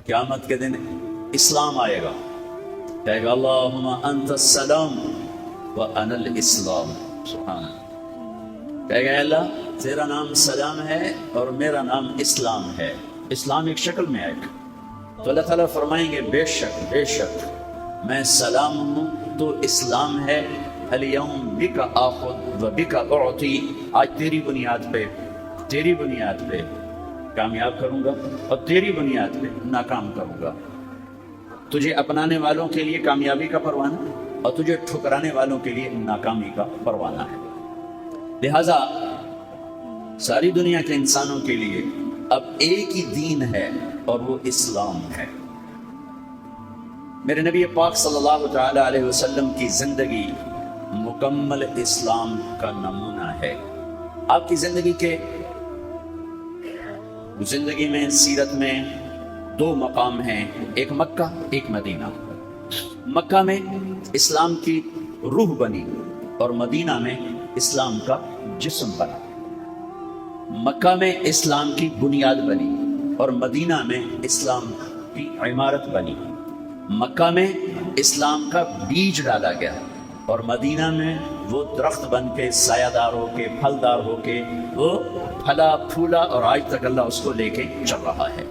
قیامت کے دن اسلام آئے گا، کہے گا اللہم انت السلام وانا الاسلام، سبحان اللہ، کہے گا اللہ تیرا نام سلام ہے اور میرا نام اسلام ہے۔ اسلام ایک شکل میں آئے گا تو اللہ تعالیٰ فرمائیں گے بے شک میں سلام ہوں تو اسلام ہے، الیوم بک آخذ و بک اعطی، آج تیری بنیاد پہ کامیاب کروں گا اور تیری بنیاد پہ ناکام کروں گا۔ تجھے اپنانے والوں کے لیے کامیابی کا پروانہ اور تجھے ٹھکرانے والوں کے لیے ناکامی کا پروانہ ہے۔ لہذا ساری دنیا کے انسانوں کے لیے اب ایک ہی دین ہے اور وہ اسلام ہے۔ میرے نبی پاک صلی اللہ تعالی علیہ وسلم کی زندگی مکمل اسلام کا نمونہ ہے۔ آپ کی زندگی میں سیرت میں دو مقام ہیں، ایک مکہ ایک مدینہ۔ مکہ میں اسلام کی روح بنی اور مدینہ میں اسلام کا جسم بنا۔ مکہ میں اسلام کی بنیاد بنی اور مدینہ میں اسلام کی عمارت بنی۔ مکہ میں اسلام کا بیج ڈالا گیا اور مدینہ میں وہ درخت بن کے سایہ دار ہو کے پھلدار ہو کے وہ پھلا پھولا اور آج تک اللہ اس کو لے کے چل رہا ہے۔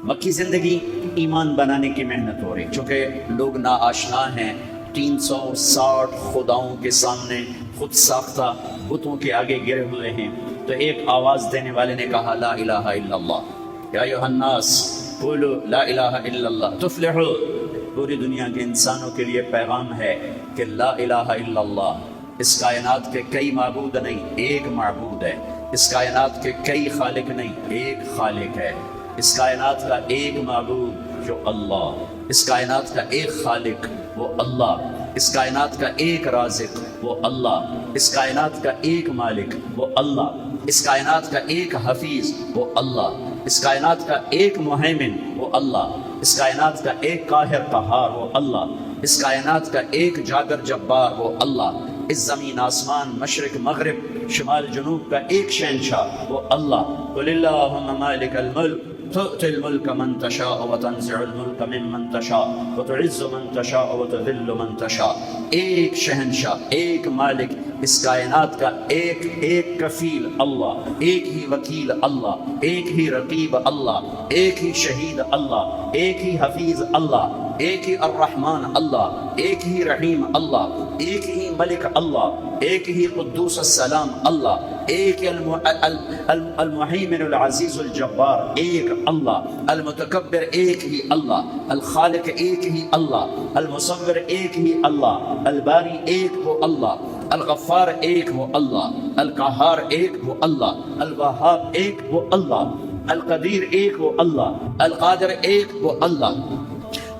مکی زندگی ایمان بنانے کی محنت ہو رہی، چونکہ لوگ ناآشنا ہیں، 360 خداؤں کے سامنے خود ساختہ بتوں کے آگے گرے ہوئے ہیں، تو ایک آواز دینے والے نے کہا لا الہ الا اللہ، یا ایھا الناس قولوا لا الہ الا اللہ تفلحوا۔ پوری دنیا کے انسانوں کے لیے پیغام ہے کہ لا الہ الا اللہ، اس کائنات کے کئی معبود نہیں، ایک معبود ہے، اس کائنات کے کئی خالق نہیں، ایک خالق ہے، اس کائنات کا ایک معبود جو اللہ، اس کائنات کا ایک خالق وہ اللہ، اس کائنات کا ایک رازق وہ اللہ، اس کائنات کا ایک مالک وہ اللہ، اس کائنات کا ایک حفیظ وہ اللہ، اس کائنات کا ایک مہیمن وہ اللہ، اس کائنات کا ایک قاہر قہار وہ اللہ، اس کائنات کا ایک جاگر جبار وہ اللہ، اس زمین آسمان مشرق مغرب شمال جنوب کا ایک شہنشاہ وہ اللہ۔ قل اللہم مالک الملک تؤتی الملک من تشاء وتنزع الملک ممن تشاء وتعز من تشاء وتذل من تشاء۔ ایک شہنشاہ، ایک مالک، اس کائنات کا ایک کفیل اللہ، ایک ہی وکیل اللہ، ایک ہی رقیب اللہ، ایک ہی شہید اللہ، ایک ہی حفیظ اللہ، ایک ہی الرحمن اللہ، ایک ہی رحیم اللہ، ایک ہی ملک اللہ، ایک ہی قدوس السلام اللہ، ایک المحیمن العزیز الجبار ایک اللہ، المتکبر ایک ہی اللہ، الخالق ایک ہی اللہ، المصور ایک ہی اللہ، الباری ایک وہ اللہ، الغفار ایک وہ اللہ، القہار ایک وہ اللہ، الوہاب ایک وہ اللہ، القدیر ایک وہ اللہ، القادر ایک وہ اللہ،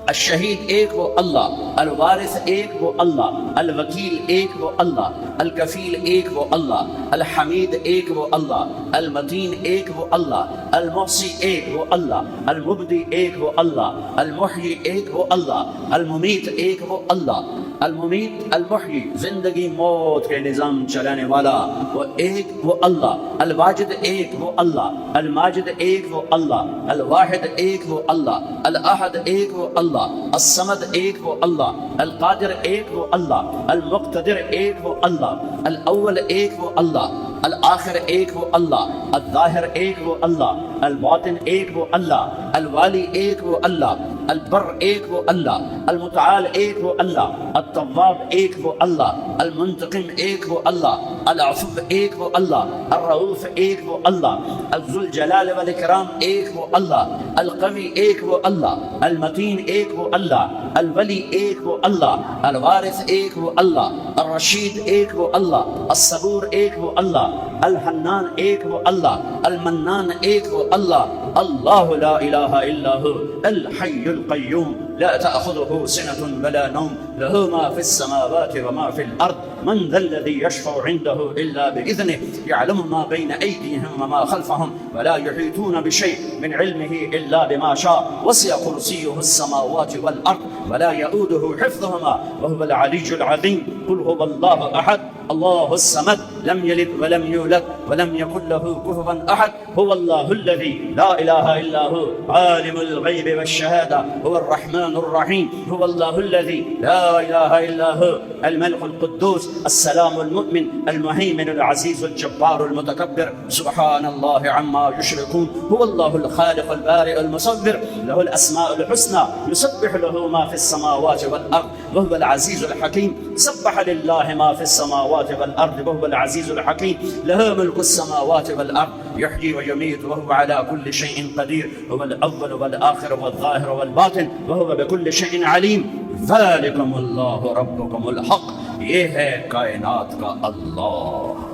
الشہید ایک وہ اللہ، الوارث ایک وہ اللہ، الوکیل ایک وہ اللہ، الکفیل ایک وہ اللہ، الحمید ایک وہ اللہ، المتین ایک وہ اللہ، المحصی ایک وہ اللہ، المبدی ایک وہ اللہ، المحیی ایک وہ اللہ، الممیت ایک وہ اللہ، الممیت المحیی زندگی موت کے نظام چلانے والا وہ ایک وہ اللہ، الواجد ایک وہ اللہ، الماجد ایک وہ اللہ، الواحد ایک وہ اللہ، الاحد ایک وہ اللہ، الصمد ایک وہ اللہ، القادر ایک وہ اللہ، المقتدر ایک وہ اللہ، الاول ایک وہ اللہ، الآخر ایک وہ اللہ، الظاہر ایک وہ اللہ، الباطن ایک وہ اللہ، الوالی ایک وہ اللہ، البر ایک وہ اللہ، المتعال ایک وہ اللہ، التواب ایک وہ اللہ، المنتقم ایک وہ اللہ، العفو ایک وہ اللہ، الرؤوف ایک وہ اللہ، ذو الجلال والاکرام ایک وہ اللہ، القوی ایک وہ اللہ، المتین ایک وہ اللہ، الولی ایک وہ اللہ، الوارث ایک وہ اللہ، الرشید ایک وہ اللہ، الصبور ایک وہ اللہ، الحنان ایک وہ اللہ، المنان ایک وہ اللہ، اللہ لا الہ الا ہو الحی القیوم لا تأخذه سنة ولا نوم له ما في السماوات وما في الأرض من ذا الذي يشفع عنده إلا بإذنه يعلم ما بين أيديهم وما خلفهم ولا يحيطون بشيء من علمه إلا بما شاء وسع كرسيه السماوات والأرض ولا يؤوده حفظهما وهو العلي العظيم قل هو الله أحد الله الصمد لم يلد ولم يولد ولم يكن له كفوا أحد هو الله الذي لا إله إلا هو عالم الغيب والشهادة هو الرحمن الرحيم هو الله الذي لا إله إلا هو الملك القدوس السلام المؤمن المهيمن العزيز الجبار المتكبر سبحان الله عما يشركون هو الله الخالق البارئ المصور له الأسماء الحسنى يسبح له ما في السماوات والأرض وهو العزيز الحكيم سبح لله ما في السماوات والأرض وهو العزيز الحكيم له ملك السماوات والأرض يحيي ويميت وهو على كل شيء قدير هو الأول والآخر والظاهر والباطن وهو بكل شيء عليم ذلكم اللہ ربکم الحق یہ ہے کائنات کا اللہ